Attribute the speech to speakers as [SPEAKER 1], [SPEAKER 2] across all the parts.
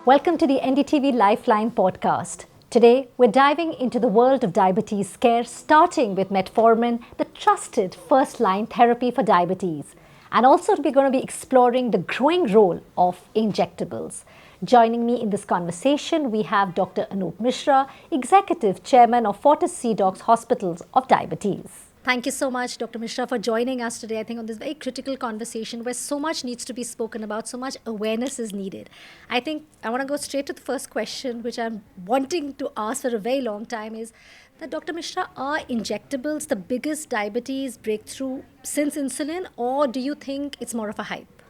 [SPEAKER 1] Welcome to the NDTV Lifeline podcast. Today, we're diving into the world of diabetes care, starting with metformin, the trusted first-line therapy for diabetes. And also, we're going to be exploring the growing role of injectables. Joining me in this conversation, we have Dr. Anup Mishra, Executive Chairman of Fortis CDocs Hospitals of Diabetes. Thank you so much, Dr. Mishra, for joining us today, I think, on this very critical conversation where so much needs to be spoken about, so much awareness is needed. I think I want to go straight to the first question, which I'm wanting to ask for a very long time, is that, Dr. Mishra, are injectables the biggest diabetes breakthrough since insulin, or do you think it's more of a hype?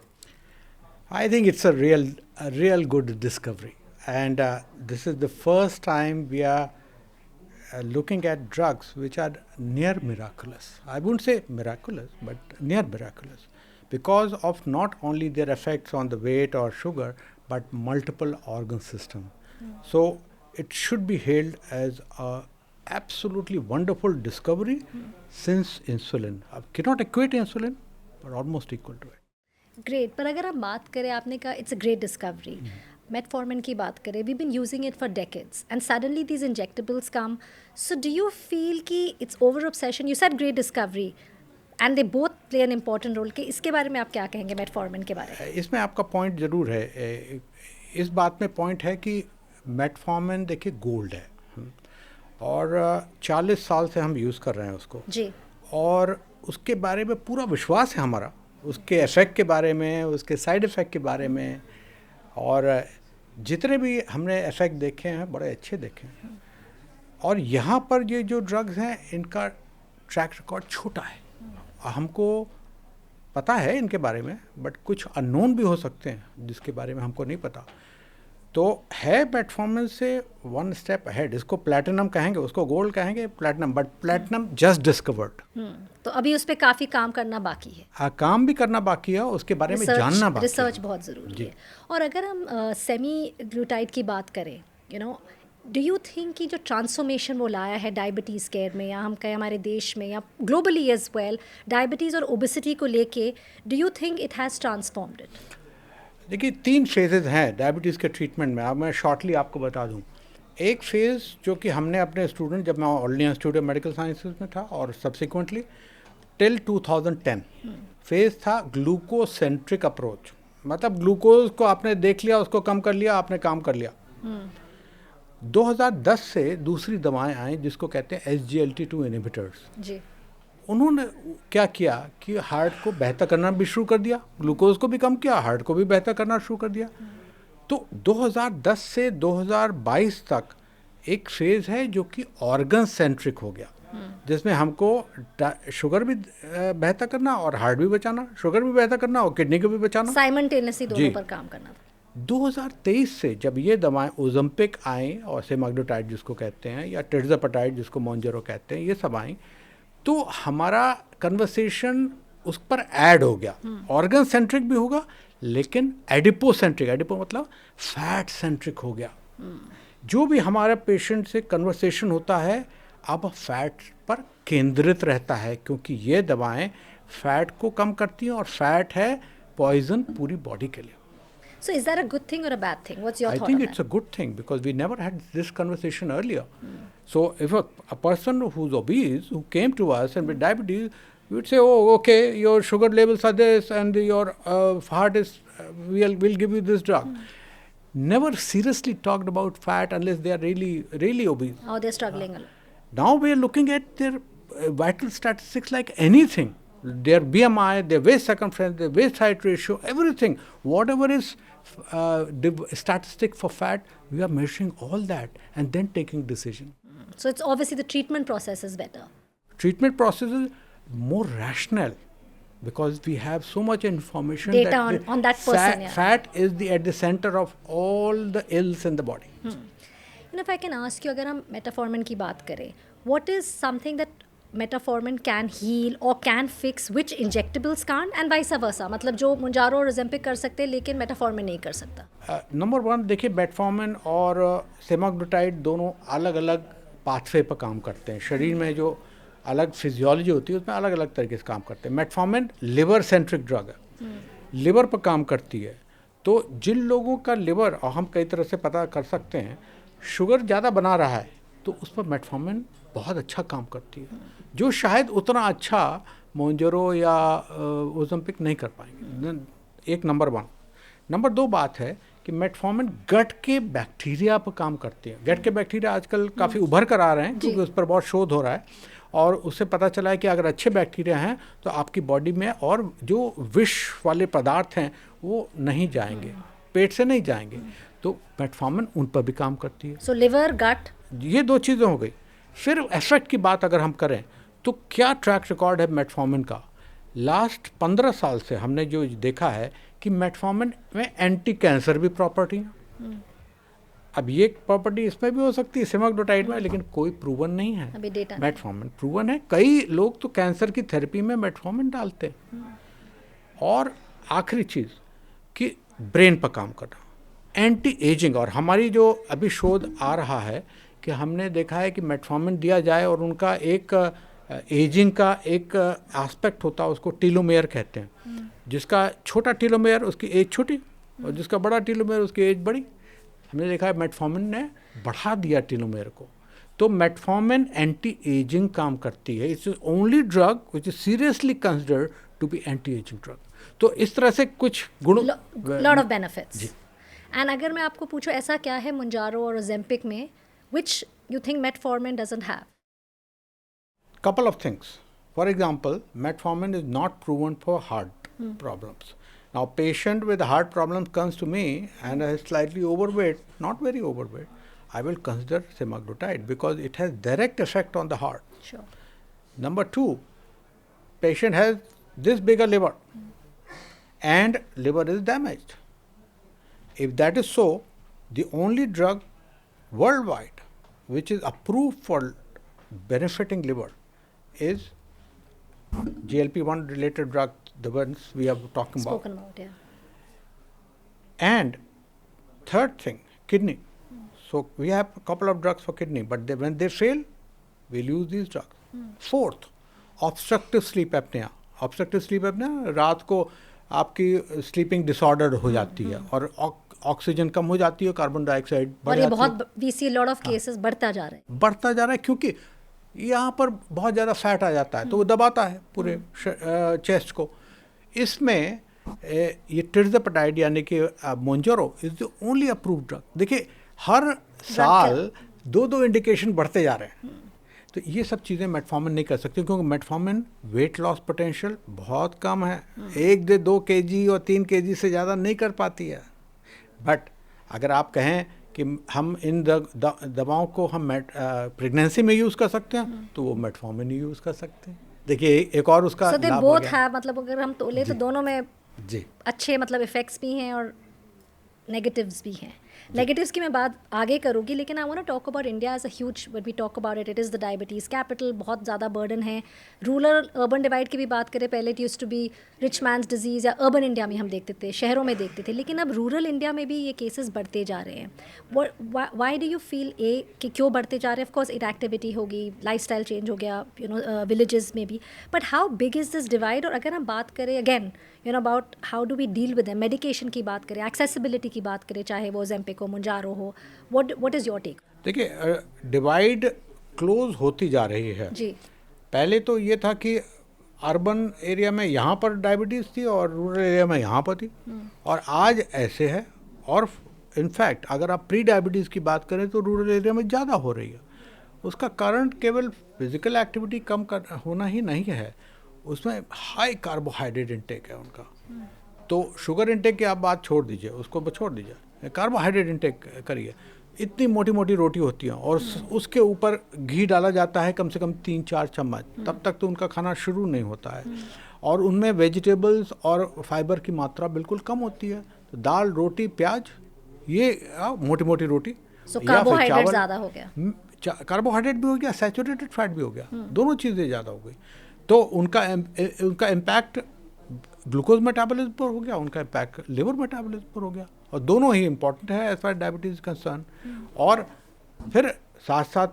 [SPEAKER 2] I think it's a real good discovery. And this is the first time we are looking at drugs which are near miraculous. I wouldn't say miraculous, but near miraculous, because of not only their effects on the weight or sugar, but multiple organ system. So it should be hailed as a absolutely wonderful discovery since insulin. I cannot equate insulin, but almost equal to it.
[SPEAKER 1] Great. पर अगर हम बात करें, आपने कहा it's a great discovery. Metformin की बात करें, we've been using it for decades, and suddenly these injectables come. So do you feel कि it's over obsession? You said great discovery, and they both play an important role. कि इसके बारे में आप क्या कहेंगे metformin के बारे में?
[SPEAKER 2] इसमें आपका पॉइंट जरूर है. इस बात में पॉइंट है कि मेटफॉर्मिन देखिए गोल्ड है, और 40 साल से हम यूज़ कर रहे हैं उसको
[SPEAKER 1] जी,
[SPEAKER 2] और उसके बारे में पूरा विश्वास है हमारा, उसके इफ़ेक्ट के बारे में, उसके साइड इफ़ेक्ट के बारे में, और जितने भी हमने इफ़ेक्ट देखे हैं बड़े अच्छे देखे हैं. और यहाँ पर ये जो ड्रग्स हैं इनका ट्रैक रिकॉर्ड छोटा है. हमको पता है इनके बारे में, बट कुछ अननोन भी हो सकते हैं जिसके बारे में हमको नहीं पता. तो है मेटफॉर्मिन से वन स्टेप अहेड. इसको प्लैटिनम कहेंगे, उसको गोल्ड कहेंगे, platinum, but platinum just discovered.
[SPEAKER 1] तो अभी उस पर काफ़ी काम करना बाकी है.
[SPEAKER 2] हाँ, काम भी करना बाकी है, उसके बारे में जानना बाकी है.
[SPEAKER 1] रिसर्च बहुत ज़रूरी है. और अगर हम सेमी ग्लूटाइड की बात करें, डू यू थिंक कि जो ट्रांसफॉर्मेशन वो लाया है डायबिटीज़ केयर में, या हम कहें हमारे देश में, या ग्लोबली एज वेल, डायबिटीज़ और ओबेसिटी को लेके, do you think it has transformed it?
[SPEAKER 2] देखिए 3 फेजेज़ हैं डायबिटीज़ के ट्रीटमेंट में. अब मैं शॉर्टली आपको बता दूं. एक फेज़ जो कि हमने अपने स्टूडेंट, जब मैं all India institute of medical sciences में था और सब्सिक्वेंटली टिल 2010 फेज़ था ग्लूकोसेंट्रिक अप्रोच. मतलब ग्लूकोज को आपने देख लिया, उसको कम कर लिया, आपने काम कर लिया. 2010 से दूसरी दवाएं आई जिसको कहते हैं SGLT2 इनहिबिटर्स.
[SPEAKER 1] जी,
[SPEAKER 2] उन्होंने क्या किया कि हार्ट को बेहतर करना भी शुरू कर दिया, ग्लूकोज को भी कम किया, हार्ट को भी बेहतर करना शुरू कर दिया. तो 2010 से 2022 तक एक फेज़ है जो कि ऑर्गन सेंट्रिक हो गया, जिसमें हमको शुगर भी बेहतर करना और हार्ट भी बचाना, शुगर भी बेहतर करना और किडनी को भी बचाना,
[SPEAKER 1] साइमल्टेनियसली दोनों पर काम करना.
[SPEAKER 2] 2023 से जब ये दवाएं ओज़म्पिक आई और सेमाग्लोटाइड जिसको कहते हैं, या टिर्ज़ापेटाइड जिसको मोंजरो कहते हैं, ये सब आई, तो हमारा कन्वर्सेशन उस पर ऐड हो गया. ऑर्गन सेंट्रिक भी होगा, लेकिन एडिपोसेंट्रिक, एडिपो मतलब फैट सेंट्रिक हो गया. जो भी हमारा पेशेंट से कन्वर्सेशन होता है अब फैट पर केंद्रित रहता है, क्योंकि ये दवाएं फैट को कम करती हैं, और फैट है पॉइजन पूरी बॉडी के लिए.
[SPEAKER 1] So is that a good thing or a bad thing? What's your thought on that?
[SPEAKER 2] I think it's a good thing, because we never had this conversation earlier. So if a person who's obese, who came to us and with diabetes, we would say, oh, okay, your sugar levels are this, and your heart is, we'll give you this drug. Never seriously talked about fat unless they are really obese.
[SPEAKER 1] Oh, they're struggling a lot.
[SPEAKER 2] Now we are looking at their vital statistics like anything. Their BMI, their waist circumference, their waist height ratio, everything. Whatever is statistic for fat, we are measuring all that and then taking decision.
[SPEAKER 1] So it's obviously the treatment process is better.
[SPEAKER 2] Treatment process is more rational, because we have so much information.
[SPEAKER 1] Data on that person.
[SPEAKER 2] Fat is at the center of all the ills in the body.
[SPEAKER 1] And if I can ask you, अगर हम metformin की बात करें, what is something that metformin can heal or can fix which injectables can't, and vice versa? मतलब जो मोंजारो और Ozempic कर सकते हैं लेकिन metformin नहीं कर सकता.
[SPEAKER 2] नंबर 1 देखिए, मेटफॉर्मिन और सेमाग्लोटाइड दोनों अलग अलग पाथवे पर काम करते हैं. शरीर में जो अलग फिजियोलॉजी होती है उसमें अलग अलग तरीके से काम करते हैं. मेटफॉर्मिन लिवर सेंट्रिक ड्रग है, लिवर पर काम करती है, तो जिन लोगों का लिवर, और हम कई तरह से पता कर सकते हैं, शुगर ज़्यादा बना रहा है तो उस पर मेटफॉर्मिन बहुत अच्छा काम करती है, जो शायद उतना अच्छा मोंजरो या ओज़ेम्पिक नहीं कर पाएंगे। एक नंबर 1। नंबर 2 बात है कि मेटफॉर्मिन गट के बैक्टीरिया पर काम करती है। गट के बैक्टीरिया आजकल काफ़ी उभर कर आ रहे हैं क्योंकि उस पर बहुत शोध हो रहा है, और उससे पता चला है कि अगर अच्छे बैक्टीरिया हैं तो आपकी बॉडी में और जो विष वाले पदार्थ हैं वो नहीं जाएंगे, पेट से नहीं जाएंगे, तो मेटफॉर्मिन उन पर भी काम करती है।
[SPEAKER 1] सो लिवर, गट,
[SPEAKER 2] ये 2 चीज़ें हो गई। फिर इफेक्ट की बात अगर हम करें तो क्या ट्रैक रिकॉर्ड है मेटफॉर्मिन का। लास्ट 15 साल से हमने जो देखा है कि मेटफॉर्मिन में एंटी कैंसर भी प्रॉपर्टी है। अब ये प्रॉपर्टी इसमें भी हो सकती है सेमाग्लोटाइड में, लेकिन कोई प्रूवन नहीं है।
[SPEAKER 1] अभी डेटा
[SPEAKER 2] मेटफॉर्मिन प्रूवन है, कई लोग तो कैंसर की थेरेपी में मेटफॉर्मिन डालते हैं। और आखिरी चीज़ कि ब्रेन पर काम करना, एंटी एजिंग। और हमारी जो अभी शोध आ रहा है कि हमने देखा है कि मेटफॉर्मिन दिया जाए और उनका एक एजिंग का एक एस्पेक्ट होता है, उसको टीलोमेयर कहते हैं। जिसका छोटा टीलोमेयर उसकी एज छोटी, और जिसका बड़ा टीलोमेयर उसकी एज बड़ी। हमने देखा है मेटफॉर्मिन ने बढ़ा दिया टीलोमेयर को। तो मेटफॉर्मिन एंटी एजिंग काम करती है। It's only drug which is seriously considered to be anti ageing drug. तो इस तरह से कुछ गुण,
[SPEAKER 1] लॉट ऑफ बेनिफिट्स। एंड अगर मैं आपको पूछूं ऐसा क्या है मोंजारो और ओज़ेम्पिक में which you think metformin doesn't have?
[SPEAKER 2] Couple of things. For example, metformin is not proven for heart problems. Now, patient with heart problems comes to me and is slightly overweight, not very overweight, I will consider semaglutide because it has direct effect on the heart.
[SPEAKER 1] Sure.
[SPEAKER 2] Number 2, patient has this bigger liver and liver is damaged. If that is so, the only drug worldwide which is approved for benefiting liver is GLP-1 related drug, the ones we are talking
[SPEAKER 1] Spoken about, yeah.
[SPEAKER 2] And third thing, kidney. So we have a couple of drugs for kidney, but when they fail, we'll use these drugs. Fourth, obstructive sleep apnea. Obstructive sleep apnea, रात को आपकी sleeping disorder हो जाती है और oxygen कम हो जाती है, कार्बन डाइऑक्साइड बढ़
[SPEAKER 1] और ये
[SPEAKER 2] जाती है।
[SPEAKER 1] बहुत we see lot of cases बढ़ता जा रहा है।
[SPEAKER 2] बढ़ता जा रहा है क्योंकि यहाँ पर बहुत ज़्यादा फैट आ जाता है तो वो दबाता है पूरे चेस्ट को। इसमें ये टिर्ज़ापेटाइड यानी कि Mounjaro is the only approved drug. देखिए हर साल 2-2 इंडिकेशन बढ़ते जा रहे हैं, तो ये सब चीज़ें मेटफॉर्मिन नहीं कर सकती क्योंकि मेटफॉर्मिन वेट लॉस पोटेंशियल बहुत कम है। 1-2 kg और 3 kg से ज़्यादा नहीं कर पाती है। बट अगर आप कहें कि हम इन दवाओं को हम प्रेगनेंसी में यूज़ कर सकते हैं तो वो मेटफॉर्मिन ही यूज़ कर सकते हैं। देखिए एक और उसका
[SPEAKER 1] so
[SPEAKER 2] लाभ
[SPEAKER 1] बोथ है, मतलब अगर हम तोले तो दोनों में
[SPEAKER 2] जी
[SPEAKER 1] अच्छे मतलब इफेक्ट्स भी हैं और नेगेटिव्स भी हैं। नेगेटिव्स की मैं बात आगे करूँगी, लेकिन I want to talk about India as a huge, when we talk about it is the diabetes capital. बहुत ज़्यादा बर्डन है। रूरल अर्बन डिवाइड की भी बात करें, पहले it used to be rich man's disease, या अर्बन इंडिया में हम देखते थे, शहरों में देखते थे, लेकिन अब रूरल इंडिया में भी ये केसेस बढ़ते जा रहे हैं। वाई डू यू फील कि क्यों बढ़ते जा रहे हैं? ऑफकोर्स इनएक्टिविटी होगी, लाइफस्टाइल चेंज हो गया, विलेजेस में भी, but how big is this divide? और अगर हम बात करें again about how do we deal with medication की बात करें, एक्सेसिबिलिटी की बात करें, चाहे वो ओज़ेम्पिक हो, मोंजारो हो, व्हाट इज़ योर टेक?
[SPEAKER 2] देखिए डिवाइड क्लोज होती जा रही है
[SPEAKER 1] जी।
[SPEAKER 2] पहले तो ये था कि अर्बन एरिया में यहाँ पर डायबिटीज़ थी और रूरल एरिया में यहाँ पर थी, और आज ऐसे है। और इनफैक्ट अगर आप प्री डायबिटीज़ की बात करें तो रूरल एरिया में ज़्यादा हो रही है। उसका कारण केवल फिजिकल एक्टिविटी कम होना ही नहीं है, उसमें हाई कार्बोहाइड्रेट इंटेक है उनका। तो शुगर इंटेक की आप बात छोड़ दीजिए, उसको छोड़ दीजिए, कार्बोहाइड्रेट इंटेक करिए। इतनी मोटी मोटी रोटी होती हैं और उसके ऊपर घी डाला जाता है कम से कम 3-4 चम्मच, तब तक तो उनका खाना शुरू नहीं होता है। और उनमें वेजिटेबल्स और फाइबर की मात्रा बिल्कुल कम होती है। तो दाल, रोटी, प्याज, ये मोटी मोटी रोटी,
[SPEAKER 1] कार्बोहाइड्रेट ज़्यादा हो गया,
[SPEAKER 2] कार्बोहाइड्रेट भी हो गया, सैचुरेटेड फैट भी हो गया, दोनों चीज़ें ज़्यादा हो गई। तो उनका इम्पैक्ट ग्लूकोज मेटाबॉलिज्म पर हो गया, उनका इम्पैक्ट लिवर मेटाबॉलिज्म पर हो गया, और दोनों ही इम्पॉर्टेंट है एज फार डायबिटीज़ कंसर्न। और फिर साथ साथ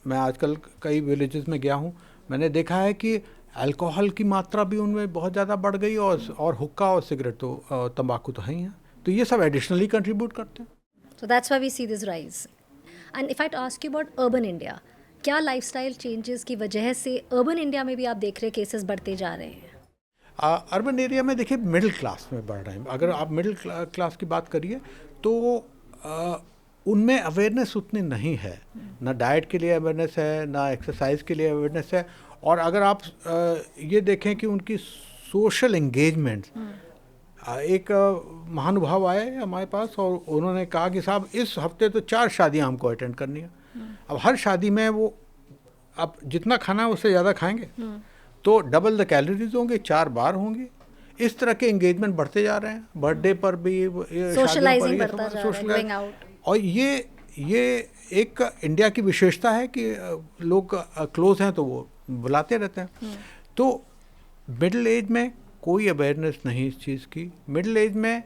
[SPEAKER 2] मैं आजकल कई विलेजेस में गया हूँ, मैंने देखा है कि अल्कोहल की मात्रा भी उनमें बहुत ज़्यादा बढ़ गई, और हुक्का और सिगरेट तो तंबाकू तो है ही है, तो ये सब एडिशनली कंट्रीब्यूट करते हैं.
[SPEAKER 1] So that's why we see this rise. And if I ask you about urban India, क्या लाइफस्टाइल चेंजेस की वजह से अर्बन इंडिया में भी आप देख रहे केसेस बढ़ते जा रहे हैं?
[SPEAKER 2] अर्बन एरिया में देखिए मिडिल क्लास में बढ़ रहे हैं. अगर आप मिडिल क्लास की बात करिए तो उनमें अवेयरनेस उतनी नहीं है. ना डाइट के लिए अवेयरनेस है, ना एक्सरसाइज के लिए अवेयरनेस है. और अगर आप ये देखें कि उनकी सोशल एंगेजमेंट, एक महानुभाव आए हमारे पास और उन्होंने कहा कि साहब इस हफ्ते तो 4 शादियां हमको अटेंड करनी है. अब हर शादी में वो अब जितना खाना है उससे ज़्यादा खाएंगे तो डबल द कैलोरीज होंगे, 4 बार होंगे. इस तरह के एंगेजमेंट बढ़ते जा रहे हैं. बर्थडे पर भी,
[SPEAKER 1] सोशलाइजिंग बढ़ता जा रहा है, गोइंग आउट.
[SPEAKER 2] और ये एक इंडिया की विशेषता है कि लोग क्लोज हैं तो वो बुलाते रहते हैं. तो मिडिल एज में कोई अवेयरनेस नहीं इस चीज़ की. मिडिल एज में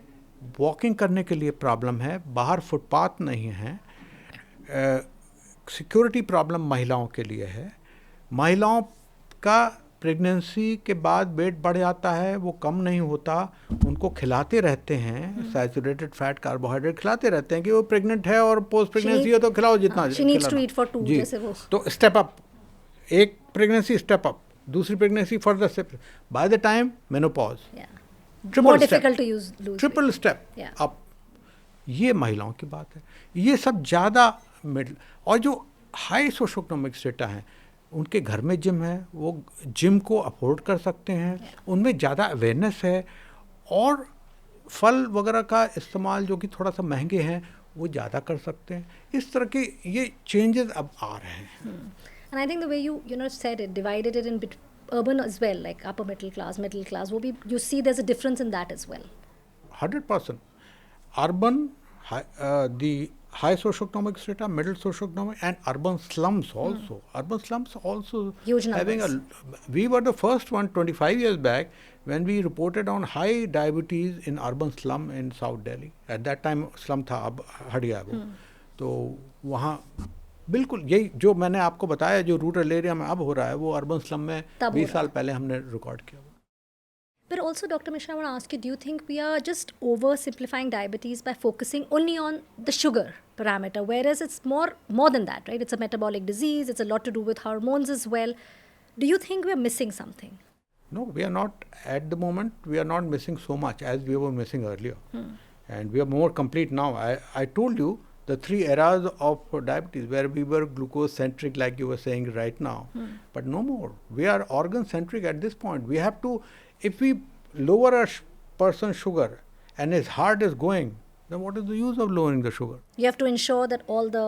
[SPEAKER 2] वॉकिंग करने के लिए प्रॉब्लम है, बाहर फुटपाथ नहीं है. सिक्योरिटी प्रॉब्लम महिलाओं के लिए है. महिलाओं का प्रेगनेंसी के बाद वेट बढ़ जाता है, वो कम नहीं होता. उनको खिलाते रहते हैं सैचुरेटेड फैट, कार्बोहाइड्रेट खिलाते रहते हैं कि वो प्रेग्नेंट है और पोस्ट प्रेगनेंसी है तो खिलाओ जितना
[SPEAKER 1] खिलाना.
[SPEAKER 2] जैसे वो तो स्टेप अप, एक प्रेगनेंसी स्टेप अप, दूसरी pregnancy further step, by the time menopause, triple step up. ये महिलाओं की बात है. ये सब ज़्यादा मिडिल. और जो हाई सोशो इकोनॉमिक स्टेटा हैं उनके घर में जिम है, वो जिम को अफोर्ड कर सकते हैं, उनमें ज़्यादा अवेयरनेस है. और फल वगैरह का इस्तेमाल जो कि थोड़ा सा महंगे हैं वो ज़्यादा कर सकते हैं. इस तरह के ये चेंजेस अब आ रहे हैं.
[SPEAKER 1] And I think the way you said it, divided it in urban as well, like upper middle class, वो भी you see there's a difference in that as well.
[SPEAKER 2] 100%. Urban, the high socioeconomic strata, middle socioeconomic, and urban slums also. Urban slums also
[SPEAKER 1] huge
[SPEAKER 2] having
[SPEAKER 1] numbers.
[SPEAKER 2] We were the first one 25 years back when we reported on high diabetes in urban slum in South Delhi. At that time slum था, अब हट गया वो. तो वहाँ बिल्कुल यही जो मैंने आपको बताया जो रूरल एरिया में अब हो रहा है वो अर्बन स्लम में 20 साल पहले हमने रिकॉर्ड किया.
[SPEAKER 1] But also, Dr. Mishra, I want to ask you, do you think we are just oversimplifying diabetes by focusing only on the sugar parameter, whereas it's more than that, right? It's a metabolic disease, it's a lot to do with hormones as well. Do you think we're missing something?
[SPEAKER 2] No, we are not. At the moment, we are not missing so much as we were missing earlier. And we are more complete now. I told you the 3 eras of diabetes where we were glucose-centric like you were saying right now. But no more. We are organ-centric at this point. We have to, if we lower a person's sugar and his heart is going, then what is the use of lowering the sugar?
[SPEAKER 1] You have to ensure that all the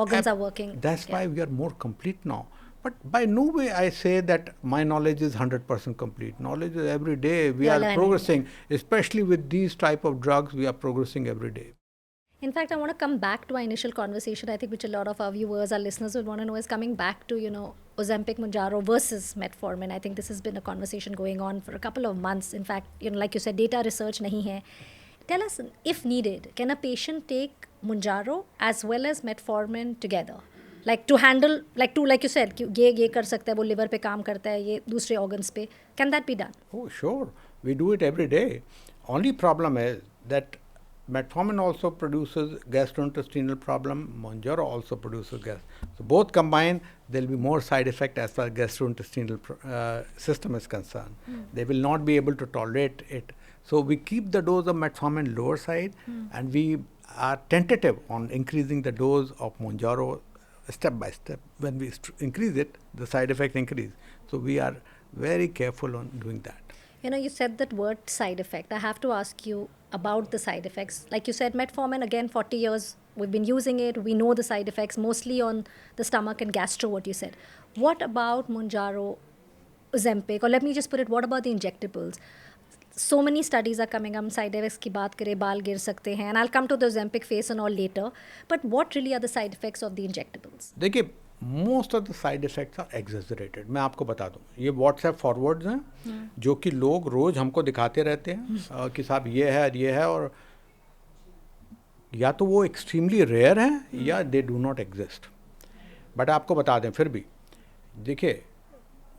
[SPEAKER 1] organs are working.
[SPEAKER 2] That's why we are more complete now. But by no way I say that my knowledge is 100% complete. Knowledge is every day. We are progressing, especially with these type of drugs, we are progressing every day.
[SPEAKER 1] In fact, I want to come back to our initial conversation, I think, which a lot of our viewers, our listeners will want to know, is coming back to, Ozempic, Mounjaro versus Metformin. I think this has been a conversation going on for a couple of months. In fact, like you said, data research nahi hai. Tell us, if needed, can a patient take Mounjaro as well as Metformin together? Like to handle, like you said, ये कर सकता है, वो liver पे काम करता है, ये दूसरे organs पे. Can that be done?
[SPEAKER 2] Oh, sure. We do it every day. Only problem is that Metformin also produces gastrointestinal problem. Mounjaro also produces gas. So both combined, there will be more side effect as far as gastrointestinal system is concerned. They will not be able to tolerate it. So we keep the dose of Metformin lower side, and we are tentative on increasing the dose of Mounjaro step by step. When we increase it, the side effects increase. So we are very careful on doing that.
[SPEAKER 1] You said that word side effect. I have to ask you about the side effects. Like you said, Metformin, again, 40 years we've been using it. We know the side effects, mostly on the stomach and gastro, what you said. What about Mounjaro, Ozempic, or let me just put it, what about the injectables? So many studies are coming up, side effects ki baat kare, baal gir sakte hain, and I'll come to the Ozempic phase and all later. But what really are the side effects of the injectables?
[SPEAKER 2] देखिए, most of the side effects are exaggerated. मैं आपको बता दूं, ये WhatsApp forwards हैं जो कि लोग रोज हमको दिखाते रहते हैं कि साहब ये है और या तो वो एक्सट्रीमली रेयर हैं या they do not exist. But आपको बता दें फिर भी, देखिए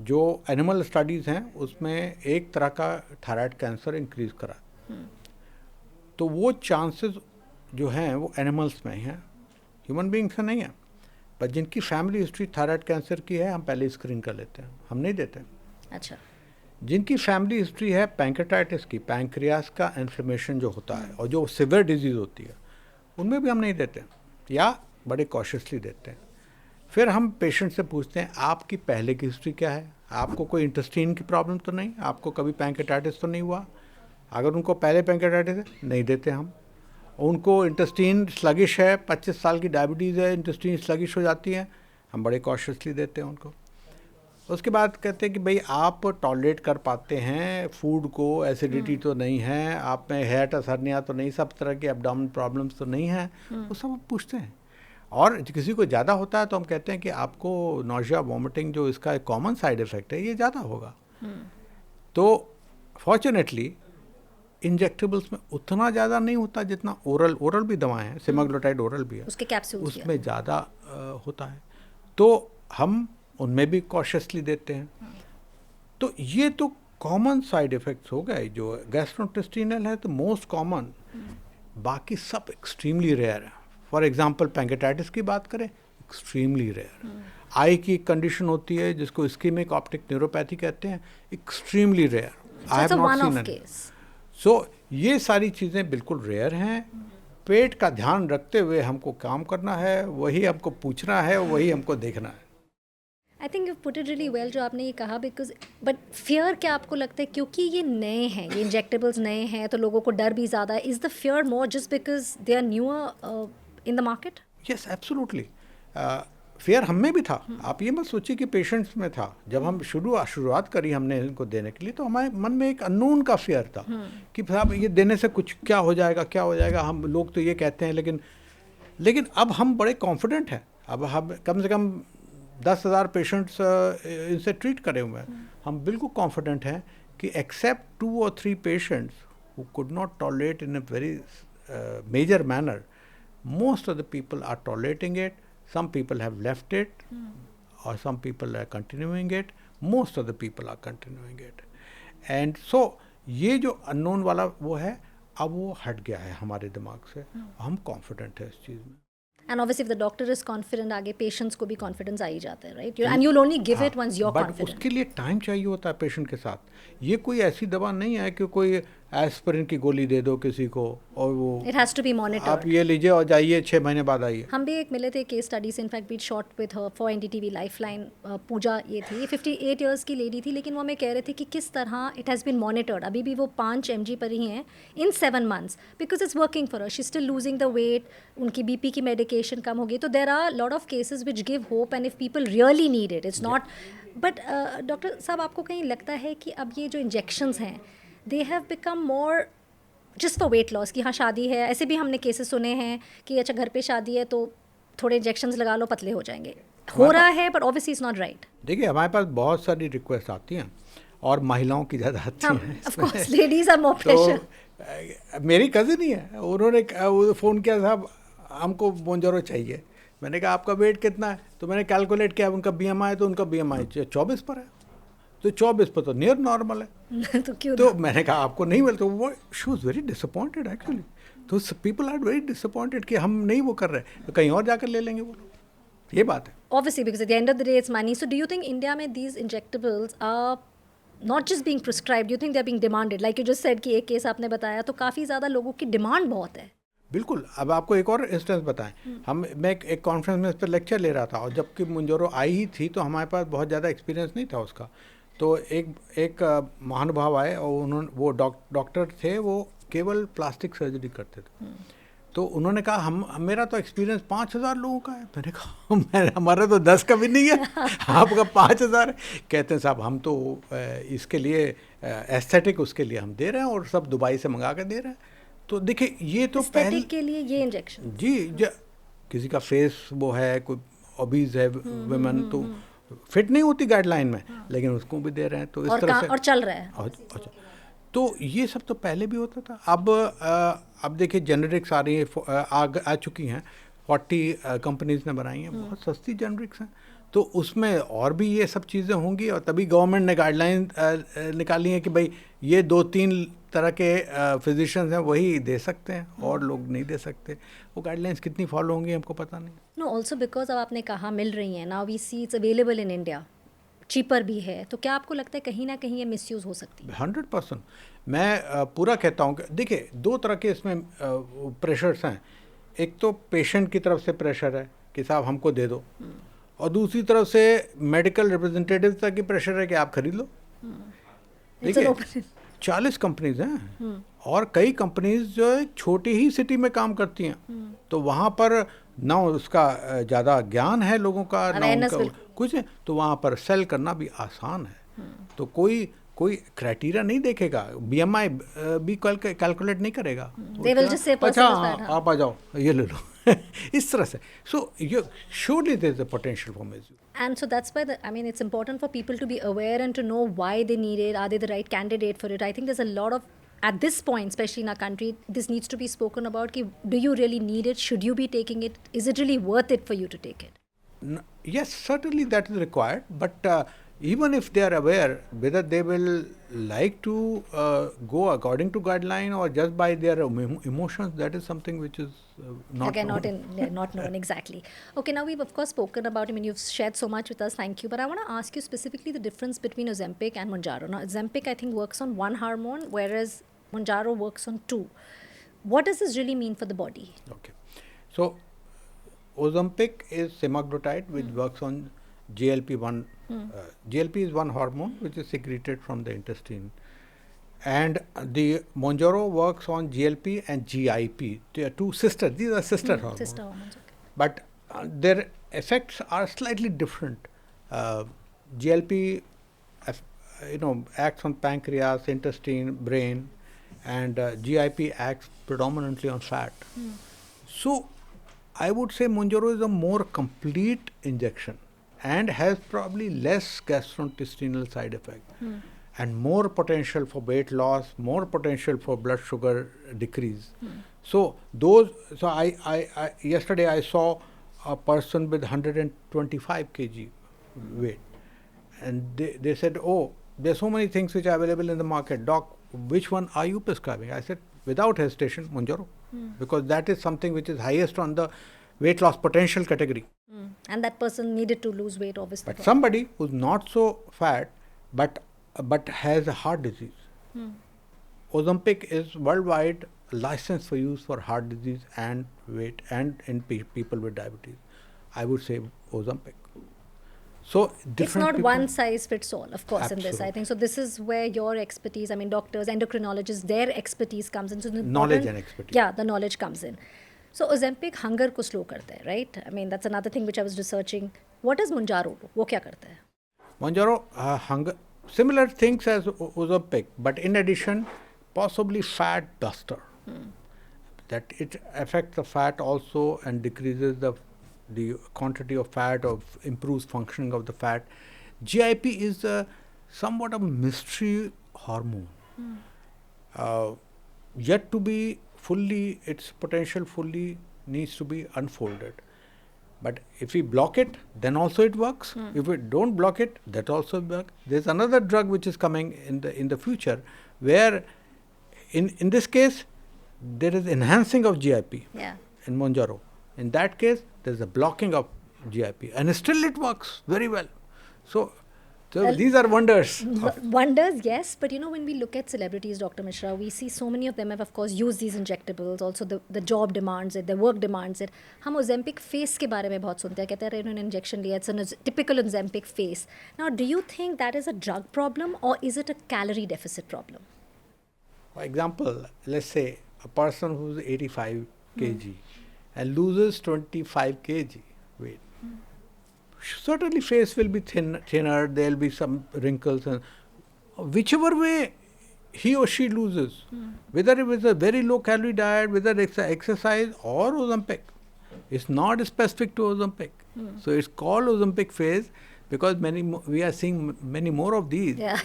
[SPEAKER 2] जो एनिमल स्टडीज़ हैं उसमें एक तरह का थायराइड कैंसर इंक्रीज करा. तो वो चांसेस जो हैं वो एनिमल्स में हैं, ह्यूमन बींग्स में नहीं है। पर जिनकी फैमिली हिस्ट्री थायराइड कैंसर की है हम पहले स्क्रीन कर लेते हैं, हम नहीं देते।
[SPEAKER 1] अच्छा।
[SPEAKER 2] जिनकी फैमिली हिस्ट्री है पैंक्रेटाइटिस की, पैंक्रियास का इन्फ्लेमेशन जो होता है और जो सिवियर डिजीज़ होती है, उनमें भी हम नहीं देते या बड़े कॉशियसली देते हैं। फिर हम पेशेंट से पूछते हैं आपकी पहले की हिस्ट्री क्या है, आपको कोई इंटेस्टाइन की प्रॉब्लम तो नहीं, आपको कभी पैंक्रेटाइटिस तो नहीं हुआ। अगर उनको पहले पैंक्रेटाइटिस है नहीं देते हम। उनको इंटेस्टाइन स्लगिश है, 25 साल की डायबिटीज़ है, इंटेस्टाइन स्लगिश हो जाती है, हम बड़े कॉशियसली देते हैं उनको। उसके बाद कहते हैं कि भाई आप टॉलरेट कर पाते हैं फूड को, एसिडिटी तो नहीं है, आप में हियाटस हर्निया तो नहीं, सब तरह के एब्डोमेन प्रॉब्लम्स तो नहीं हैं, वो सब हम पूछते हैं। और किसी को ज़्यादा होता है तो हम कहते हैं कि आपको नौजिया वॉमिटिंग जो इसका एक कॉमन साइड इफ़ेक्ट है ये ज़्यादा होगा। तो फॉर्चुनेटली इंजेक्टेबल्स में उतना ज़्यादा नहीं होता जितना ओरल भी दवाएं हैं, सेमाग्लोटाइड ओरल भी है,
[SPEAKER 1] उसके कैप्सूल्स
[SPEAKER 2] उसमें ज़्यादा होता है, तो हम उनमें भी कॉशियसली देते हैं। तो ये तो कॉमन साइड इफ़ेक्ट्स हो गए। जो गैस्ट्रोइंटेस्टाइनल है तो मोस्ट कॉमन, बाकी सब एक्सट्रीमली रेयर है। फॉर एग्जांपल पैंक्रेटाइटिस की बात करें, एक्सट्रीमली रेयर। आई की कंडीशन होती है जिसको इस्कीमिक ऑप्टिक न्यूरोपैथी कहते हैं, extremely rare. I have not seen any. So ये सारी चीज़ें बिल्कुल रेयर हैं। पेट का ध्यान रखते हुए हमको काम करना है, वही हमको पूछना है, वही हमको देखना है।
[SPEAKER 1] आई think you put it really well जो आपने ये कहा, बिकॉज बट फियर क्या आपको लगता है क्योंकि ये नए हैं, ये इंजेक्टेबल्स नए हैं तो लोगों को डर भी ज़्यादा है? Is the fear more just because they are newer in the market?
[SPEAKER 2] Yes absolutely. Fear हम में भी था। आप ये मत सोचिए कि पेशेंट्स में था। जब हम शुरुआत करी हमने इनको देने के लिए तो हमारे मन में एक अननोन का फियर था कि साहब ये देने से कुछ क्या हो जाएगा। हम लोग तो ये कहते हैं, लेकिन अब हम बड़े कॉन्फिडेंट हैं। अब हम कम से कम 10,000 पेशेंट्स इनसे ट्रीट करे हुए हैं। हम बिल्कुल कॉन्फिडेंट हैं कि except 2 or 3 patients who could not tolerate in a very major manner, most of the people are tolerating it. Some people have left it, or some people are continuing it. Most of the people are continuing it. And so ये जो unknown वाला वो है, अब वो हट गया है हमारे दिमाग से। हम confident है इस चीज़ में।
[SPEAKER 1] And obviously if the doctor is confident, आगे patients को भी confidence आ ही जाता है, right? And you'll only give it once you're confident.
[SPEAKER 2] But उसके लिए टाइम चाहिए होता है पेशेंट के साथ। ये कोई ऐसी दवा नहीं है कि कोई एस्पिरिन की गोली दे दो किसी को और वो
[SPEAKER 1] It has to be monitored.
[SPEAKER 2] आप ये लीजिए और जाइए 6 महीने बाद आइए।
[SPEAKER 1] हम भी एक मिले थे केस स्टडी से, in fact we shot with her for NDTV Lifeline. Pooja ये थी, ये 58 इयर्स की लेडी थी, लेकिन वो हमें कह रहे थे कि किस तरह इट हैज़ बीन मॉनिटर्ड। अभी भी वो 5 mg पर ही हैं in 7 months because it's working for her, she still losing the weight, उनकी बीपी की मेडिकेशन कम हो गई। तो there are lot of cases which give hope and if people really need it, it's not. But doctor साहब, आपको कहीं लगता है कि अब ये जो इंजेक्शंस हैं they have become more just for weight loss? कि हाँ शादी है, ऐसे भी हमने केसेस सुने हैं कि अच्छा घर पे शादी है तो थोड़े इंजेक्शंस लगा लो, पतले हो जाएंगे। हो रहा है but obviously it's not right.
[SPEAKER 2] देखिए हमारे पास बहुत सारी रिक्वेस्ट आती हैं और महिलाओं की ज़्यादा आती हैं।
[SPEAKER 1] Of course ladies are more pressure.
[SPEAKER 2] मेरी कज़न ही है, उन्होंने फ़ोन किया, साहब हमको मोंजरो चाहिए। मैंने कहा आपका वेट कितना है? तो मैंने कैलकुलेट किया, उनका BMI, तो उनका BMI 24 पर है। तो 24 पर तो नियर नॉर्मल है।
[SPEAKER 1] तो क्यों?
[SPEAKER 2] तो मैंने कहा आपको नहीं मिलता। वो she was very disappointed actually. तो पीपल आर वेरी डिसअपॉइंटेड कि हम नहीं वो कर रहे, तो कहीं और जाकर ले लेंगे वो लोग। ये बात है।
[SPEAKER 1] Obviously, because at the end of the day, it's money. So, do you think India में these injectables are not just being prescribed? Do you think they're being demanded? Like you just said कि एक case आपने बताया, तो काफ़ी ज़्यादा लोगों की डिमांड बहुत है।
[SPEAKER 2] बिल्कुल। अब आपको एक और इंस्टेंस बताएं, मैं एक कॉन्फ्रेंस में इस पर लेक्चर ले रहा था और जबकि मुंजोरो आई ही थी तो हमारे पास बहुत ज़्यादा एक्सपीरियंस नहीं था उसका। तो एक महानुभाव आए और उन्होंने, वो डॉक्टर थे, वो केवल प्लास्टिक सर्जरी करते थे। तो उन्होंने कहा मेरा तो एक्सपीरियंस 5,000 लोगों का है। मैंने कहा हमारा तो 10 का भी नहीं है, आपका 5,000 है। कहते हैं साहब हम तो इसके लिए एस्थेटिक उसके लिए हम दे रहे हैं और सब दुबई से मंगा कर दे रहे हैं। तो देखिए ये तो पहले
[SPEAKER 1] के लिए ये इंजेक्शन
[SPEAKER 2] जी किसी का फेस वो है, कोई ओबीज है वुमेन, तो फिट नहीं होती गाइडलाइन में, लेकिन उसको भी दे रहे हैं। तो इस तरह से
[SPEAKER 1] और चल रहा है।
[SPEAKER 2] अच्छा, तो ये सब तो पहले भी होता था। अब देखिए जेनरिक्स आ रही है, आ चुकी हैं, 40 कंपनीज ने बनाई हैं, बहुत सस्ती जेनरिक्स हैं। तो उसमें और भी ये सब चीज़ें होंगी और तभी गवर्नमेंट ने गाइडलाइन निकाली है कि भाई ये 2-3 तरह के फिजिशियंस हैं वही दे सकते हैं, और लोग नहीं दे सकते. वो गाइडलाइंस कितनी फॉलो होंगी हमको पता नहीं.
[SPEAKER 1] नो ऑल्सो बिकॉज अब आपने कहा मिल रही हैं, now we see it's available in India, cheaper भी है, तो क्या आपको लगता है कहीं ना कहीं ये मिसयूज़ हो सकती है?
[SPEAKER 2] 100%. मैं पूरा कहता हूँ कि देखिए 2 तरह के इसमें प्रेशर्स हैं. एक तो पेशेंट की तरफ से प्रेशर है कि साहब हमको दे दो, और दूसरी तरफ से मेडिकल रिप्रेजेंटेटिव तक की प्रेशर है कि आप खरीद लो. देखिए 40 कंपनीज हैं, और कई कंपनीज जो है छोटी ही सिटी में काम करती हैं, तो वहाँ पर ना उसका ज़्यादा ज्ञान है लोगों का, ना उनका कुछ है, तो वहाँ पर सेल करना भी आसान है. तो कोई क्राइटेरिया नहीं देखेगा, BMI भी कैलकुलेट नहीं करेगा. अच्छा आप आ जाओ ये ले लो इस तरह से. सो you surely there is a potential for misuse.
[SPEAKER 1] And so that's why it's important for people to be aware and to know why they need it. Are they the right candidate for it? I think there's a lot of, at this point, especially in our country, this needs to be spoken about. Do you really need it? Should you be taking it? Is it really worth it for you to take it?
[SPEAKER 2] Yes, certainly that is required. But even if they are aware, whether they will like to go according to guideline or just by their emotions, that is something which is not
[SPEAKER 1] again
[SPEAKER 2] known.
[SPEAKER 1] not known exactly. Okay, now we've of course spoken about, you've shared so much with us, thank you, but I want to ask you specifically the difference between Ozempic and Mounjaro. Now Ozempic I think works on one hormone, whereas Mounjaro works on 2. What does this really mean for the body?
[SPEAKER 2] Okay, so Ozempic is semaglutide, which works on GLP-1. GLP is one hormone which is secreted from the intestine, and the Mounjaro works on GLP and GIP. They are two sisters. These are sister hormones.
[SPEAKER 1] Sister hormones, okay.
[SPEAKER 2] But their effects are slightly different. GLP, acts on pancreas, intestine, brain, and GIP acts predominantly on fat. So I would say Mounjaro is a more complete injection and has probably less gastrointestinal side effect, and more potential for weight loss, more potential for blood sugar decrease. So I yesterday I saw a person with 125 kg weight, and they said, oh, there's so many things which are available in the market. Doc, which one are you prescribing? I said, without hesitation, Mounjaro, because that is something which is highest on the weight loss potential category.
[SPEAKER 1] And that person needed to lose weight, obviously.
[SPEAKER 2] But somebody who's not so fat, but has a heart disease, Ozempic is worldwide licensed for use for heart disease and weight, and in people with diabetes. I would say Ozempic. So
[SPEAKER 1] it's not one size fits all, of course.
[SPEAKER 2] Absolutely.
[SPEAKER 1] In this, I think so. This is where your expertise, doctors, endocrinologists, their expertise comes in. So
[SPEAKER 2] knowledge and expertise.
[SPEAKER 1] Yeah, the knowledge comes in. So Ozempic hunger को slow करता है, right? That's another thing which I was researching. What is Mounjaro? वो क्या करता है?
[SPEAKER 2] Mounjaro hunger, similar things as Ozempic, but in addition, possibly fat buster. That it affects the fat also and decreases the quantity of fat, or improves functioning of the fat. GIP is somewhat of a mystery hormone, yet to be fully, its potential fully needs to be unfolded. But if we block it, then also it works. If we don't block it, that also works. There's another drug which is coming in the future, where in this case there is enhancing of GIP in Mounjaro. In that case, there's a blocking of GIP, and still it works very well. So these are wonders.
[SPEAKER 1] Wonders, yes. But when we look at celebrities, Dr. Mishra, we see so many of them have, of course, used these injectables. Also, the job demands it, their work demands it. हम Ozempic face के बारे में बहुत सुनते हैं. कहते हैं इन्होंने injection लिया. It's a typical Ozempic face. Now, do you think that is a drug problem, or is it a calorie deficit problem?
[SPEAKER 2] For example, let's say a person who's 85 kg and loses 25 kg weight. Certainly face will be thinner, there will be some wrinkles, and whichever way he or she loses, whether it was a very low calorie diet, whether it's exercise or Ozempic, it's not specific to Ozempic. So it's called Ozempic phase because we are seeing many more of these.
[SPEAKER 1] Yeah,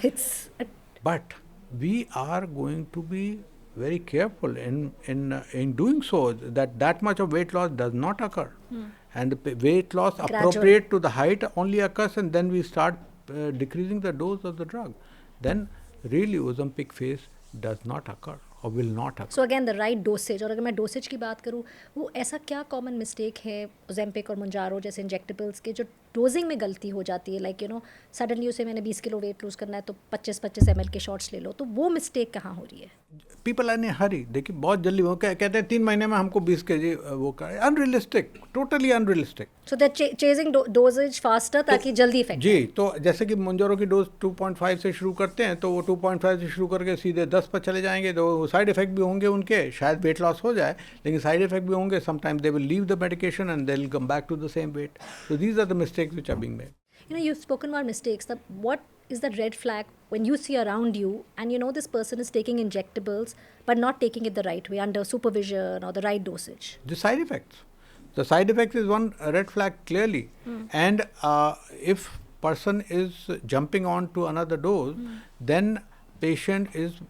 [SPEAKER 2] But we are going to be very careful in doing so, that much of weight loss does not occur. And the weight loss appropriate to the height only occurs, and then we start decreasing the dose of the drug. Then really Ozempic phase does not occur or will not occur.
[SPEAKER 1] So again the right dosage, और अगर मैं dosage की बात करूँ, वो ऐसा क्या common mistake है ओजेम्पिक और मोंजारो जैसे इंजेक्टेबल्स के जो डोजिंग में गलती हो जाती है, लाइक सडनली उसे मैंने 20 किलो वेट लूज़ करना है तो 25-25 ml के शॉट्स ले लो, तो वो मिस्टेक कहाँ हो रही है?
[SPEAKER 2] पीपल आर इन हरी, देखिए बहुत जल्दी वो कहते हैं 3 महीने में हमको 20 kg वो कर, unrealistic, totally unrealistic.
[SPEAKER 1] So that chasing doses faster ताकि जल्दी इफेक्ट.
[SPEAKER 2] जी, तो जैसे कि मोंजारो की डोज 2.5 से शुरू करते हैं, तो वो 2.5 से शुरू करके सीधे 10 पर चले जाएंगे, तो साइड इफेक्ट भी होंगे उनके, शायद वेट लॉस हो जाए लेकिन साइड इफेक्ट भी होंगे. Sometimes they will leave the medication and they will come back to the same weight. So these are the mistakes which are being made.
[SPEAKER 1] You've spoken about mistakes. What is that red flag when you see around you and this person is taking injectables but not taking it the right way under supervision or the right dosage?
[SPEAKER 2] The side effects. The side effects is one red flag clearly. And if person is jumping on to another dose, then patient is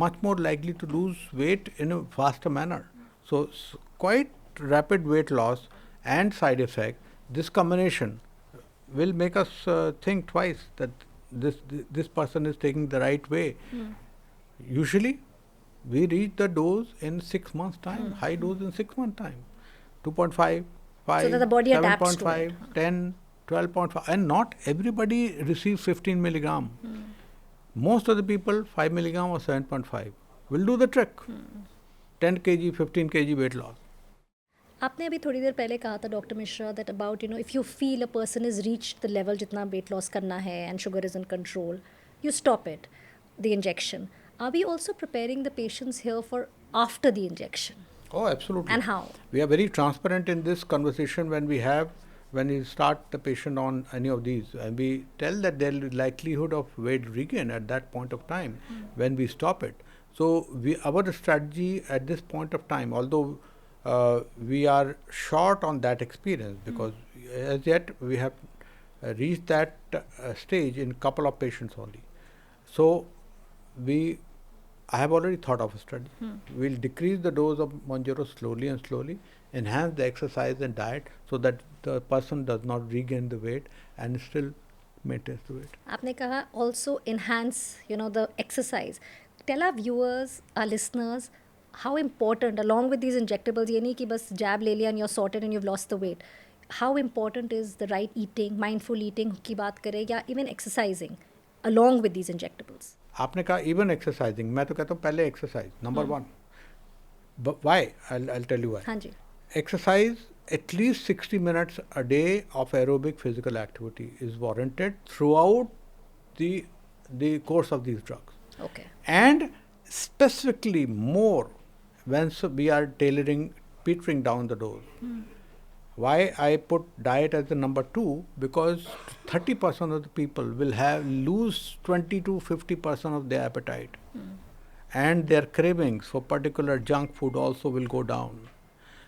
[SPEAKER 2] much more likely to lose weight in a faster manner. So quite rapid weight loss and side effect, this combination will make us think twice that this person is taking the right way. Usually we reach the dose in 6 months time, high dose in 6 months time, 2.5, 5,
[SPEAKER 1] So that the body adapts to
[SPEAKER 2] 7.5, 10, 12.5, and not everybody receives 15 milligram. Most of the people 5 milligram or 7.5 will do the trick. 10 kg, 15 kg weight loss.
[SPEAKER 1] आपने अभी थोड़ी देर पहले कहा था doctor Mishra that about if you feel a person is reach the level जितना weight loss करना है and sugar is in control, you stop it the injection. Are we also preparing the patients here for after the injection?
[SPEAKER 2] Oh, absolutely.
[SPEAKER 1] And how?
[SPEAKER 2] We are very transparent in this conversation when we start the patient on any of these, and we tell that there is likelihood of weight regain at that point of time when we stop it. So our strategy at this point of time, although we are short on that experience because as yet we have reached that stage in couple of patients only. So I have already thought of a study. We'll decrease the dose of Mounjaro slowly and slowly, enhance the exercise and diet so that the person does not regain the weight and still maintains the weight.
[SPEAKER 1] आपने कहा also enhance the exercise. Tell our viewers, our listeners, how important along with these injectables, ये नहीं कि बस jab ले लिया and you're sorted and you've lost the weight. How important is the right eating, mindful eating की बात करें, या even exercising along with these injectables?
[SPEAKER 2] आपने कहा even exercising, मैं तो कहता हूँ पहले exercise number one. But why? I'll tell you why.
[SPEAKER 1] हाँ जी.
[SPEAKER 2] Exercise at least 60 minutes a day of aerobic physical activity is warranted throughout the course of these drugs.
[SPEAKER 1] Okay.
[SPEAKER 2] And specifically more when we are petering down the dose. Why I put diet as the number 2? Because 30% of the people will lose 20 to 50% of their appetite. And their cravings for particular junk food also will go down.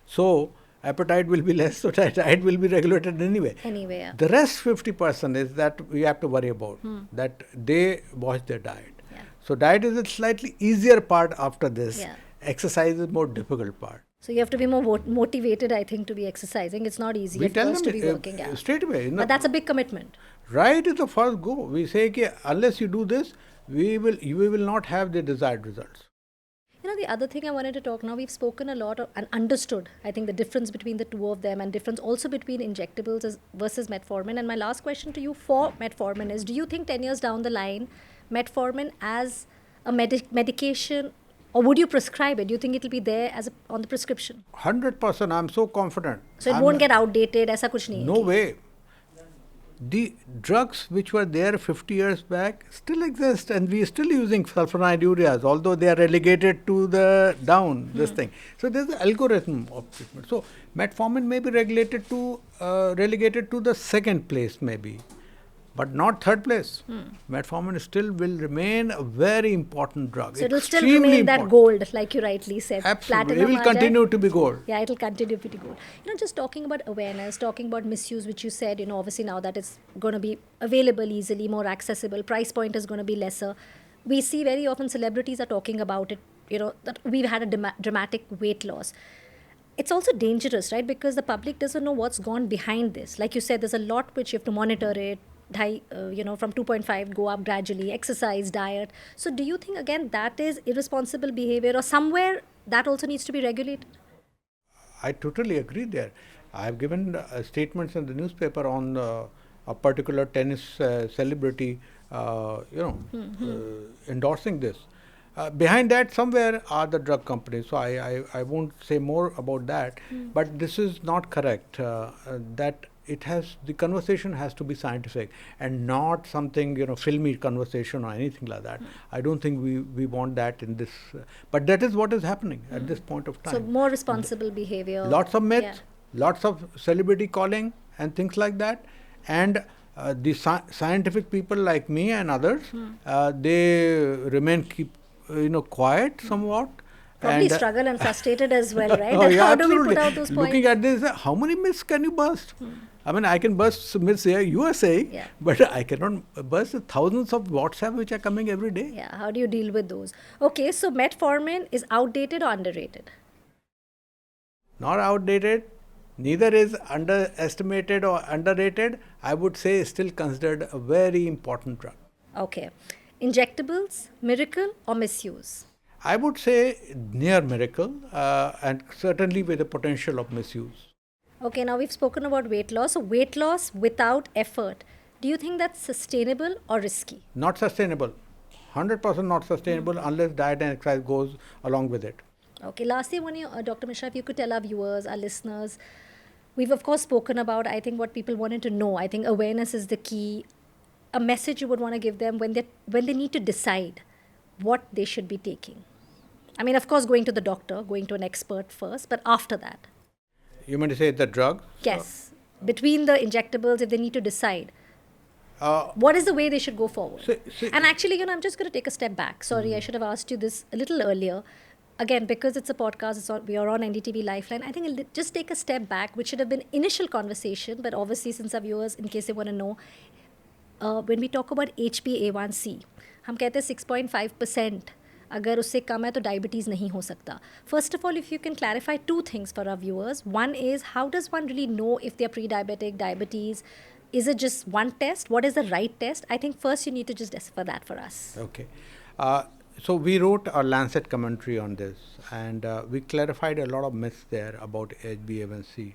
[SPEAKER 2] So appetite will be less, so diet will be regulated anyway.
[SPEAKER 1] Yeah.
[SPEAKER 2] The rest 50% is that we have to worry about, that they watch their diet.
[SPEAKER 1] Yeah.
[SPEAKER 2] So diet is a slightly easier part after this.
[SPEAKER 1] Yeah.
[SPEAKER 2] Exercise is more difficult part.
[SPEAKER 1] So you have to be more motivated, I think, to be exercising. It's not easy
[SPEAKER 2] We
[SPEAKER 1] at
[SPEAKER 2] tell
[SPEAKER 1] first
[SPEAKER 2] them
[SPEAKER 1] to be working out.
[SPEAKER 2] straight away.
[SPEAKER 1] But that's a big commitment.
[SPEAKER 2] Right is the first go. We say that unless you do this, we will not have the desired results.
[SPEAKER 1] The other thing I wanted to talk now, we've spoken a lot and understood, I think, the difference between the two of them and difference also between injectables versus metformin. And my last question to you for metformin is, do you think 10 years down the line, metformin as a medication, or would you prescribe it? Do you think it will be there on the prescription?
[SPEAKER 2] 100%. I'm so confident.
[SPEAKER 1] So it won't get outdated? ऐसा कुछ नहीं है?
[SPEAKER 2] No way. The drugs which were there 50 years back still exist, and we are still using sulfonylureas, although they are relegated to this thing. So there's an algorithm of treatment. So metformin may be relegated to the second place maybe, but not third place. Metformin still will remain a very important drug.
[SPEAKER 1] So it will still remain that gold, like you rightly said.
[SPEAKER 2] Absolutely. It will continue to be gold.
[SPEAKER 1] Yeah, it will continue to be gold. Just talking about awareness, talking about misuse, which you said, obviously now that it's going to be available easily, more accessible, price point is going to be lesser. We see very often celebrities are talking about it, that we've had a dramatic weight loss. It's also dangerous, right? Because the public doesn't know what's gone behind this. Like you said, there's a lot which you have to monitor it, from 2.5 go up gradually, exercise, diet. So do you think again that is irresponsible behavior, or somewhere that also needs to be regulated?
[SPEAKER 2] I totally agree there. I have given statements in the newspaper on a particular tennis celebrity, endorsing this. Behind that, somewhere are the drug companies. So I won't say more about that. But this is not correct. That the conversation has to be scientific and not something, filmy conversation or anything like that. I don't think we want that in this. But that is what is happening at this point of time.
[SPEAKER 1] So more responsible behavior.
[SPEAKER 2] Lots of myths, lots of celebrity calling and things like that. And the scientific people like me and others, they remain quiet somewhat.
[SPEAKER 1] Probably
[SPEAKER 2] and
[SPEAKER 1] struggle and frustrated as well, right?
[SPEAKER 2] Oh, yeah,
[SPEAKER 1] how
[SPEAKER 2] absolutely.
[SPEAKER 1] do we put out those points?
[SPEAKER 2] Looking at this, how many myths can you burst? I mean, I can burst myths here, you are saying, but I cannot burst thousands of WhatsApp which are coming every day.
[SPEAKER 1] Yeah, how do you deal with those? Okay, so metformin is outdated or underrated?
[SPEAKER 2] Not outdated, neither is underestimated or underrated. I would say still considered a very important drug.
[SPEAKER 1] Okay. Injectables, miracle or misuse?
[SPEAKER 2] I would say near miracle, and certainly with the potential of misuse.
[SPEAKER 1] Okay, now we've spoken about weight loss. So weight loss without effort, do you think that's sustainable or risky?
[SPEAKER 2] Not sustainable. 100% not sustainable unless diet and exercise goes along with it.
[SPEAKER 1] Okay, lastly, Dr. Mishra, if you could tell our viewers, our listeners, we've of course spoken about, I think, what people wanted to know. I think awareness is the key. A message you would want to give them when they need to decide what they should be taking. I mean, of course, going to the doctor, going to an expert first, but after that.
[SPEAKER 2] You mean to say the drug?
[SPEAKER 1] Yes. Between the injectables, if they need to decide, what is the way they should go forward? And actually, I'm just going to take a step back. Sorry, I should have asked you this a little earlier. Again, because it's a podcast, we are on NDTV Lifeline. I think I'll just take a step back, which should have been initial conversation, but obviously, since our viewers, in case they want to know, when we talk about HbA1c, हम कहते हैं 6.5%. अगर उससे कम है तो diabetes नहीं हो सकता. First of all, if you can clarify two things for our viewers. One is, how does one really know if they're pre-diabetic, diabetes? Is it just one test? What is the right test? I think first you need to just decipher that for us.
[SPEAKER 2] Okay. So we wrote a Lancet commentary on this, and we clarified a lot of myths there about HbA1c.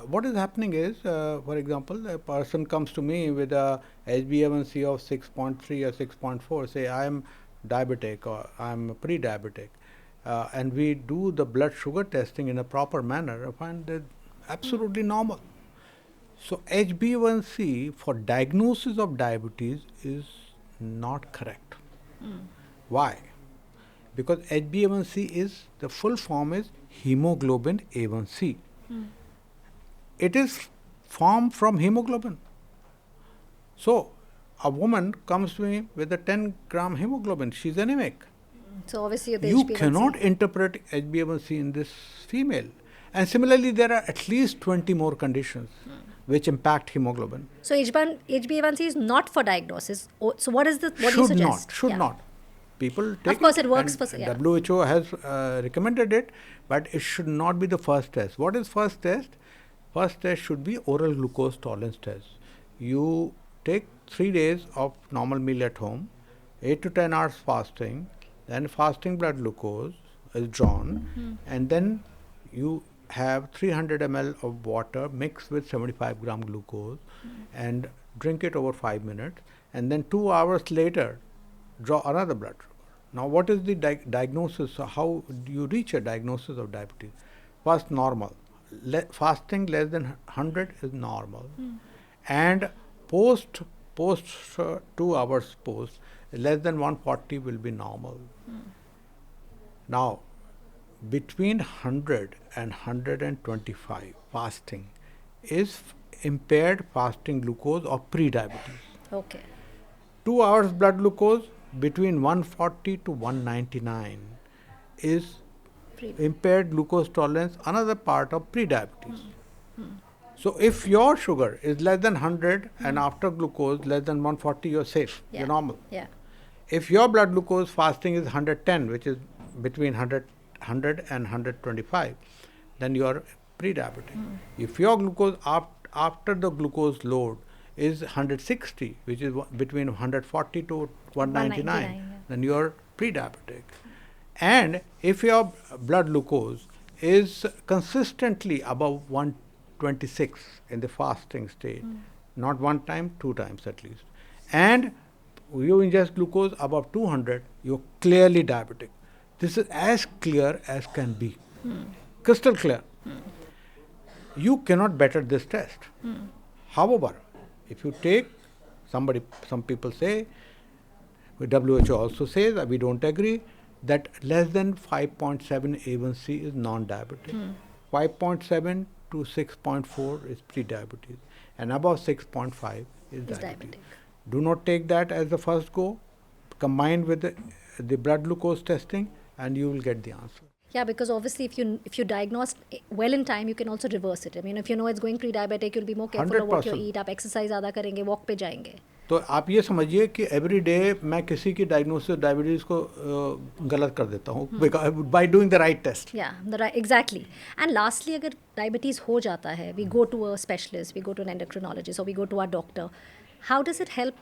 [SPEAKER 2] What is happening is, for example, a person comes to me with a HbA1c of 6.3 or 6.4, say I am diabetic or I am pre-diabetic, and we do the blood sugar testing in a proper manner, I find it absolutely normal. So HbA1c for diagnosis of diabetes is not correct. Why? Because HbA1c is, the full form is hemoglobin A1c. It is formed from hemoglobin. So a woman comes to me with a 10 gram hemoglobin, she's anemic.
[SPEAKER 1] So obviously the
[SPEAKER 2] You
[SPEAKER 1] HbA1c.
[SPEAKER 2] cannot interpret HbA1c in this female. And similarly, there are at least 20 more conditions which impact hemoglobin.
[SPEAKER 1] So HbA1c is not for diagnosis. So what is the, what do you suggest?
[SPEAKER 2] Should not. People take
[SPEAKER 1] Of course, it works for...
[SPEAKER 2] WHO has recommended it, but it should not be the first test. What is first test? First test should be oral glucose tolerance test. You take 3 days of normal meal at home, 8 to 10 hours fasting, then fasting blood glucose is drawn, and then you have 300 ml of water mixed with 75 gram glucose and drink it over 5 minutes, and then 2 hours later draw another blood sugar. Now what is the diagnosis? How do you reach a diagnosis of diabetes? First, normal. Fasting less than 100 is normal, and post 2 hours post, less than 140 will be normal. Now between 100 and 125 fasting is impaired fasting glucose or pre-diabetes.
[SPEAKER 1] Okay.
[SPEAKER 2] 2 hours blood glucose between 140 to 199 is impaired glucose tolerance, another part of pre-diabetes. So if your sugar is less than 100 and after glucose less than 140, you're safe, you're normal.
[SPEAKER 1] Yeah.
[SPEAKER 2] If your blood glucose fasting is 110, which is between 100 and 125, then you are pre-diabetic. If your glucose after the glucose load is 160, which is between 140 to 199,
[SPEAKER 1] yeah.
[SPEAKER 2] then you are pre-diabetic. And if your blood glucose is consistently above 126 in the fasting state, not one time, 2 times at least, and you ingest glucose above 200, you're clearly diabetic. This is as clear as can be. Crystal clear. You cannot better this test. However, if you take some people say, WHO also says, that we don't agree, that less than 5.7 A1C is non-diabetic. 5.7 to 6.4 is pre-diabetes, and above 6.5 is diabetes. Do not take that as the first go. Combine with the blood glucose testing, and you will get the answer.
[SPEAKER 1] Yeah, because obviously if you diagnose well in time, you can also reverse it. I mean, if you know it's going pre-diabetic, you'll be more careful of what you
[SPEAKER 2] 100%.
[SPEAKER 1] eat. आप exercise ज़्यादा करेंगे, walk पे जाएंगे.
[SPEAKER 2] तो आप ये समझिए कि एवरी डे मैं किसी की डायग्नोसिस डायबिटीज़ को गलत कर देता हूँ by doing the right test.
[SPEAKER 1] Yeah, exactly. And lastly, अगर diabetes हो जाता है, we go to a specialist, we go to an endocrinologist, or we go to our doctor. How does it help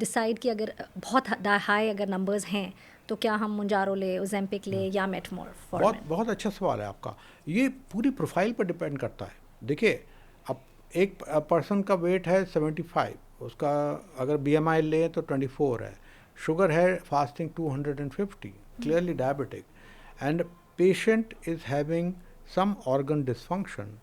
[SPEAKER 1] decide कि अगर बहुत high अगर numbers हैं, तो क्या हम मुंजारो ले, ओजेम्पिक ले या मेटफॉर्मिन?
[SPEAKER 2] बहुत अच्छा सवाल है आपका. ये पूरी प्रोफाइल पर डिपेंड करता है. देखिए, अब एक पर्सन का वेट है 75, उसका अगर BMI ले तो 24 है, शुगर है fasting 250, clearly diabetic, and patient is having some organ dysfunction,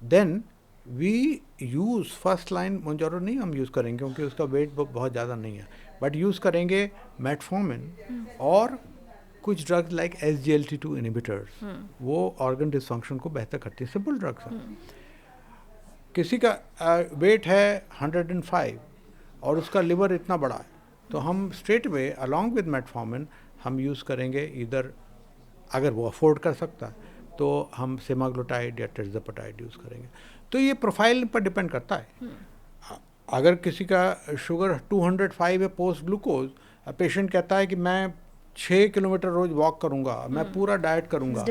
[SPEAKER 2] then we use first line Mounjaro नहीं हम यूज़ करेंगे क्योंकि उसका वेट बहुत ज़्यादा नहीं है, बट यूज़ करेंगे मेटफॉर्मिन और कुछ ड्रग्स लाइक SGLT2 इनहिबिटर्स. वो ऑर्गन डिसफंक्शन को बेहतर करती है. सिंपल ड्रग्स हैं. किसी का वेट है 105 और उसका लिवर इतना बड़ा है, तो हम straight way along with metformin हम यूज़ करेंगे. इधर अगर वो अफोर्ड कर सकता है तो हम सेमाग्लोटाइड या टिर्ज़ापेटाइड यूज़ करेंगे. तो ये प्रोफाइल पर डिपेंड करता है. अगर किसी का शुगर 205 है पोस्ट ग्लूकोज, पेशेंट कहता है कि मैं 6 किलोमीटर रोज वॉक करूंगा, मैं पूरा डाइट करूंगा,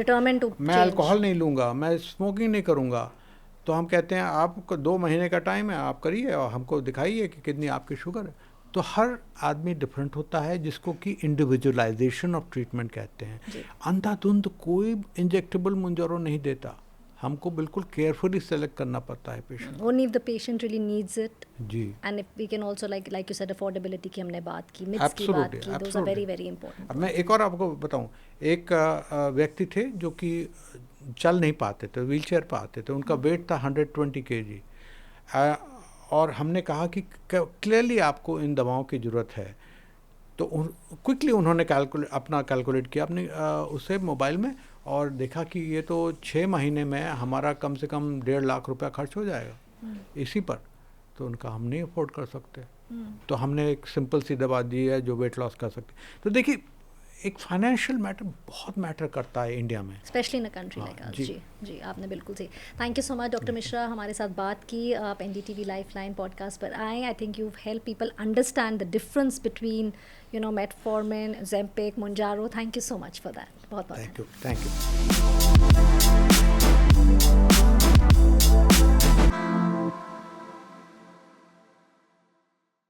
[SPEAKER 2] मैं अल्कोहल नहीं लूँगा, मैं स्मोकिंग नहीं करूँगा, तो हम कहते हैं आपको 2 महीने का टाइम है, आप करिए और हमको दिखाइए कि कितनी आपकी शुगर है. तो हर आदमी डिफरेंट होता है, जिसको कि इंडिविजुअलाइजेशन ऑफ ट्रीटमेंट कहते हैं. अंधाधुंध कोई इंजेक्टेबल मुंजारो नहीं देता, हमको बिल्कुल केयरफुली सेलेक्ट करना पड़ता है patient.
[SPEAKER 1] Only if the patient really needs it.
[SPEAKER 2] जी.
[SPEAKER 1] And if we can also like you said affordability की हमने बात की, myths की बात की, those are very very important.
[SPEAKER 2] अब मैं एक और आपको बताऊं, एक व्यक्ति थे जो कि चल नहीं पाते थे, व्हीलचेयर पर आते थे, उनका वेट था 120 kg, और हमने कहा कि क्लियरली आपको इन दवाओं की ज़रूरत है. तो क्विकली उन्होंने अपना कैलकुलेट किया अपने उससे मोबाइल में, और देखा कि ये तो 6 महीने में हमारा कम से कम 1.5 लाख रुपया खर्च हो जाएगा इसी पर. तो उनका हम नहीं अफोर्ड कर सकते, तो हमने एक सिंपल सी दवा दी है जो वेट लॉस कर सकती. तो देखिए, एक फाइनेंशियल मैटर बहुत मैटर करता है इंडिया में,
[SPEAKER 1] especially in a country like our. जी, आपने बिल्कुल सही. Thank you so much doctor Mishra, हमारे साथ बात की. आप NDTV लाइफलाइन पॉडकास्ट पर आए. I think you help people understand the difference between metformin, Ozempic, Mounjaro. Thank you so much for that. बहुत बहुत
[SPEAKER 2] थैंक यू.